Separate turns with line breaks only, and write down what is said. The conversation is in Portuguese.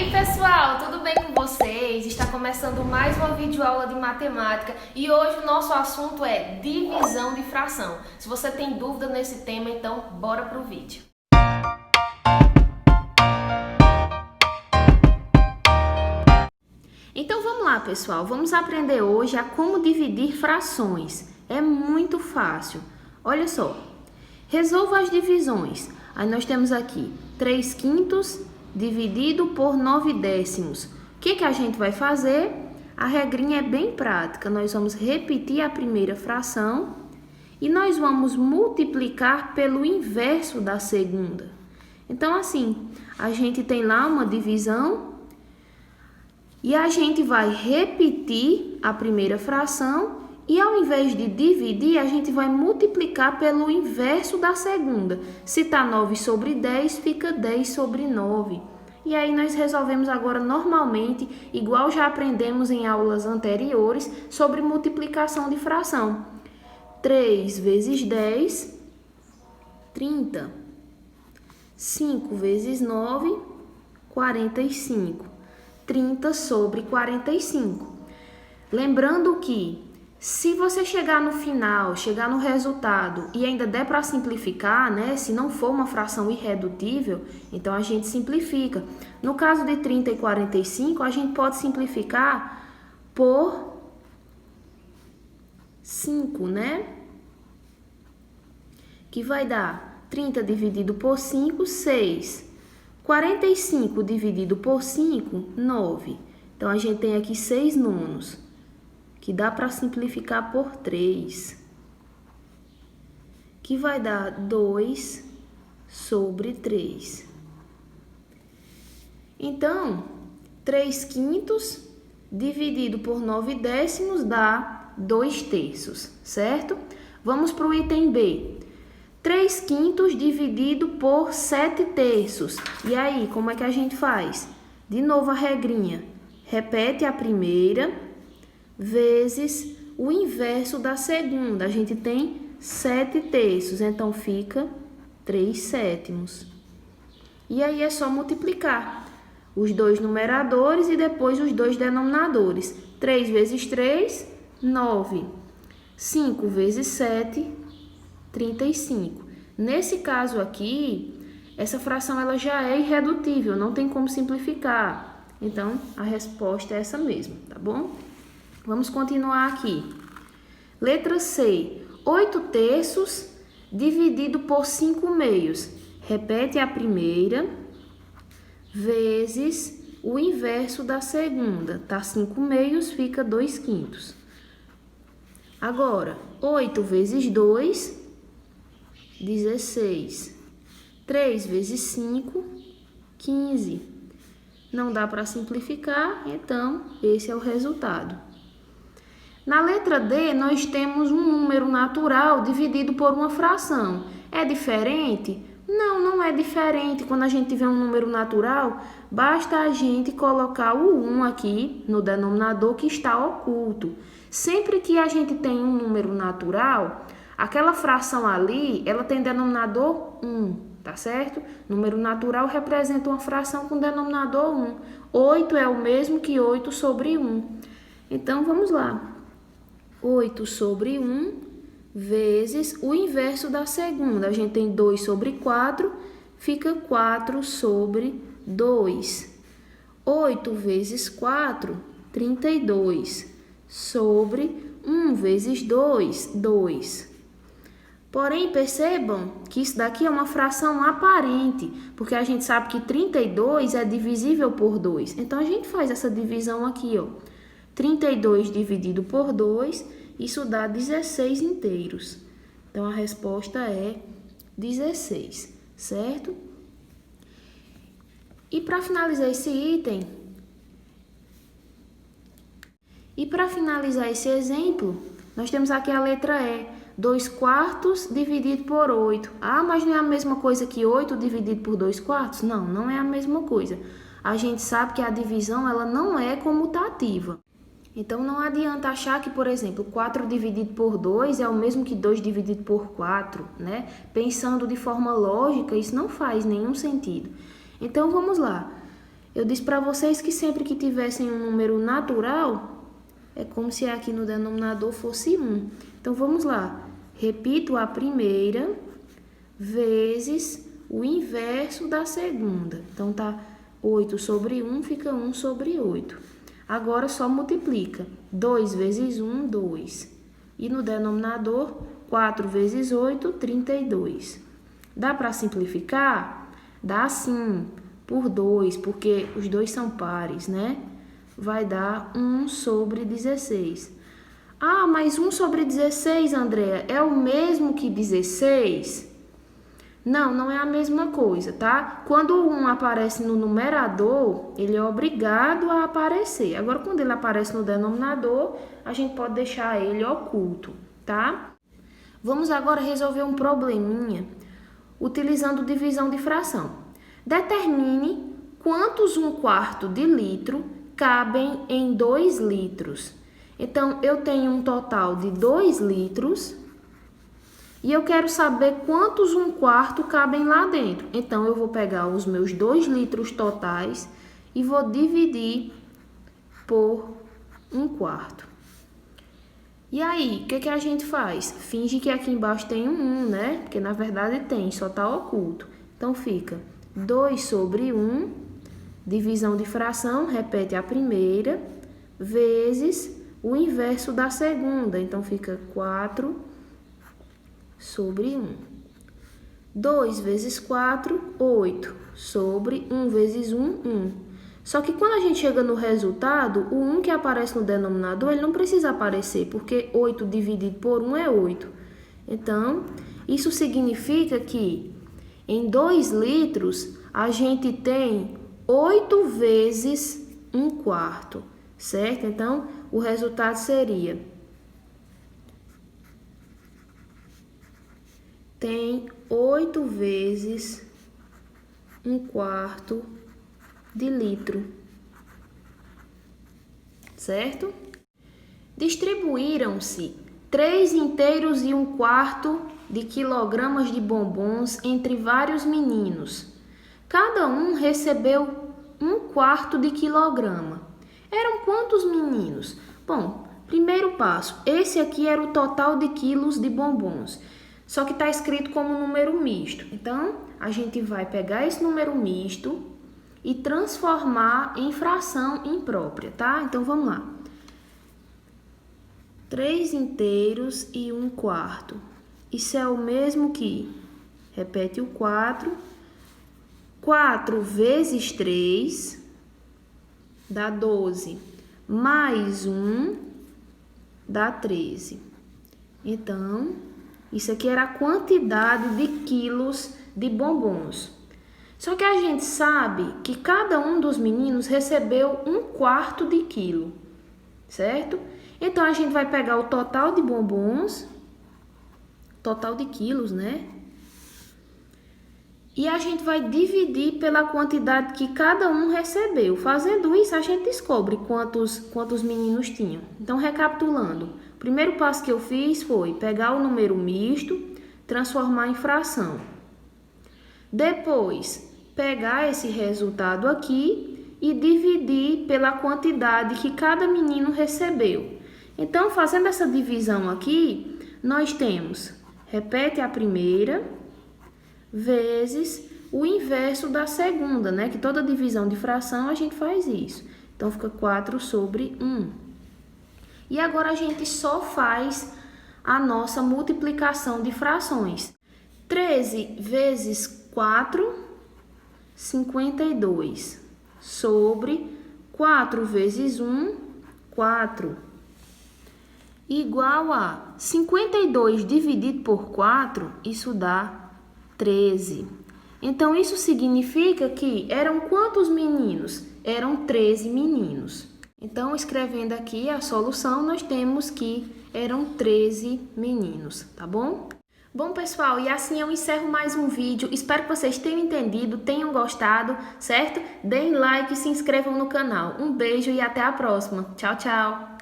aí, pessoal, tudo bem com vocês? Está começando mais uma videoaula de matemática e hoje o nosso assunto é divisão de fração. Se você tem dúvida nesse tema, então bora pro vídeo. Então vamos lá, pessoal, vamos aprender hoje a como dividir frações. É muito fácil. Olha só, resolva as divisões. Aí nós temos aqui 3/5 dividido por 9/10. O que a gente vai fazer? A regrinha é bem prática. Nós vamos repetir a primeira fração e nós vamos multiplicar pelo inverso da segunda. Então, assim, a gente tem lá uma divisão e a gente vai repetir a primeira fração e ao invés de dividir, a gente vai multiplicar pelo inverso da segunda. Se está 9/10, fica 10/9. E aí nós resolvemos agora normalmente, igual já aprendemos em aulas anteriores, sobre multiplicação de fração. 3 vezes 10, 30. 5 vezes 9, 45. 30/45. Lembrando que se você chegar no final, chegar no resultado e ainda der para simplificar, né? Se não for uma fração irredutível, então a gente simplifica. No caso de 30 e 45, a gente pode simplificar por 5, né? Que vai dar 30 dividido por 5, 6. 45 dividido por 5, 9. Então, a gente tem aqui 6/9, que dá para simplificar por 3, que vai dar 2/3. Então, 3/5 dividido por 9/10 dá 2/3, certo? Vamos para o item B. 3/5 dividido por 7/3. E aí, como é que a gente faz? De novo a regrinha. Repete a primeira vezes o inverso da segunda. A gente tem 7/3, então fica 3/7. E aí é só multiplicar os dois numeradores e depois os dois denominadores. 3 vezes 3, 9. 5 vezes 7, 35. Nesse caso aqui, essa fração ela já é irredutível, não tem como simplificar. Então, a resposta é essa mesmo, tá bom? Vamos continuar aqui. Letra C. 8/3 dividido por 5/2. Repete a primeira vezes o inverso da segunda. Tá 5/2, fica 2/5. Agora, 8 vezes 2, 16. 3 vezes 5, 15. Não dá para simplificar, então esse é o resultado. Na letra D, nós temos um número natural dividido por uma fração. É diferente? Não, não é diferente. Quando a gente tiver um número natural, basta a gente colocar o 1 aqui no denominador que está oculto. Sempre que a gente tem um número natural, aquela fração ali, ela tem denominador 1, tá certo? Número natural representa uma fração com denominador 1. 8 é o mesmo que 8/1. Então, vamos lá. 8/1 vezes o inverso da segunda. A gente tem 2/4, fica 4/2. 8 vezes 4, 32. Sobre 1 vezes 2, 2. Porém, percebam que isso daqui é uma fração aparente, porque a gente sabe que 32 é divisível por 2. Então, a gente faz essa divisão aqui, ó. 32 dividido por 2, isso dá 16 inteiros. Então, a resposta é 16, certo? E para finalizar esse item, esse exemplo, nós temos aqui a letra E. 2/4 dividido por 8. Ah, mas não é a mesma coisa que 8 dividido por 2/4? Não, não é a mesma coisa. A gente sabe que a divisão ela não é comutativa. Então, não adianta achar que, por exemplo, 4 dividido por 2 é o mesmo que 2 dividido por 4, né? Pensando de forma lógica, isso não faz nenhum sentido. Então, vamos lá. eu disse para vocês que sempre que tivessem um número natural, é como se aqui no denominador fosse 1. Então, vamos lá. Repito a primeira vezes o inverso da segunda. Então, tá 8 sobre 1 fica 1 sobre 8. Agora, só multiplica. 2 vezes 1, 2. E no denominador, 4 vezes 8, 32. Dá para simplificar? Dá sim, por 2, porque os dois são pares, né? Vai dar 1 sobre 16. Ah, mas 1 sobre 16, Andréa, é o mesmo que 16? Não, não é a mesma coisa, tá? Quando o 1 aparece no numerador, ele é obrigado a aparecer. Agora, quando ele aparece no denominador, a gente pode deixar ele oculto, tá? Vamos agora resolver um probleminha utilizando divisão de fração. Determine quantos 1/4 de litro cabem em 2 litros. Então, eu tenho um total de 2 litros e eu quero saber quantos 1/4 cabem lá dentro. Então, eu vou pegar os meus 2 litros totais e vou dividir por 1/4. E aí, o que a gente faz? Finge que aqui embaixo tem um 1, né? Porque na verdade tem, só tá oculto. Então fica 2 sobre 1, divisão de fração, repete a primeira, vezes o inverso da segunda. Então fica 4 sobre 1. 2 vezes 4, 8, sobre 1 vezes 1, 1. Só que quando a gente chega no resultado, o 1 que aparece no denominador, ele não precisa aparecer, porque 8 dividido por 1 é 8. Então, isso significa que em 2 litros, a gente tem 8 vezes 1/4, certo? Então, o resultado seria... tem 8 vezes 1/4 de litro, certo? Distribuíram-se 3 inteiros e 1/4 de quilogramas de bombons entre vários meninos. Cada um recebeu 1/4 de quilograma. Eram quantos meninos? Bom, primeiro passo, esse aqui era o total de quilos de bombons. Só que está escrito como número misto. Então, a gente vai pegar esse número misto e transformar em fração imprópria, tá? Então, vamos lá. 3 inteiros e 1/4. Isso é o mesmo que, repete o 4. 4 vezes 3 dá 12. Mais 1 dá 13. Então, isso aqui era a quantidade de quilos de bombons. Só que a gente sabe que cada um dos meninos recebeu 1/4 de quilo, certo? Então, a gente vai pegar o total de bombons, total de quilos, né? E a gente vai dividir pela quantidade que cada um recebeu. Fazendo isso, a gente descobre quantos meninos tinham. Então, recapitulando, o primeiro passo que eu fiz foi pegar o número misto, transformar em fração. Depois, pegar esse resultado aqui e dividir pela quantidade que cada menino recebeu. Então, fazendo essa divisão aqui, nós temos, repete a primeira, vezes o inverso da segunda, né? Que toda divisão de fração a gente faz isso. Então, fica 4 sobre 1. E agora a gente só faz a nossa multiplicação de frações. 13 vezes 4, 52. Sobre 4 vezes 1, 4. Igual a 52 dividido por 4, isso dá 13. Então, isso significa que eram quantos meninos? Eram 13 meninos. Então, escrevendo aqui a solução, nós temos que eram 13 meninos, tá bom? Bom, pessoal, e assim eu encerro mais um vídeo. Espero que vocês tenham entendido, tenham gostado, certo? Deem like e se inscrevam no canal. Um beijo e até a próxima. Tchau, tchau!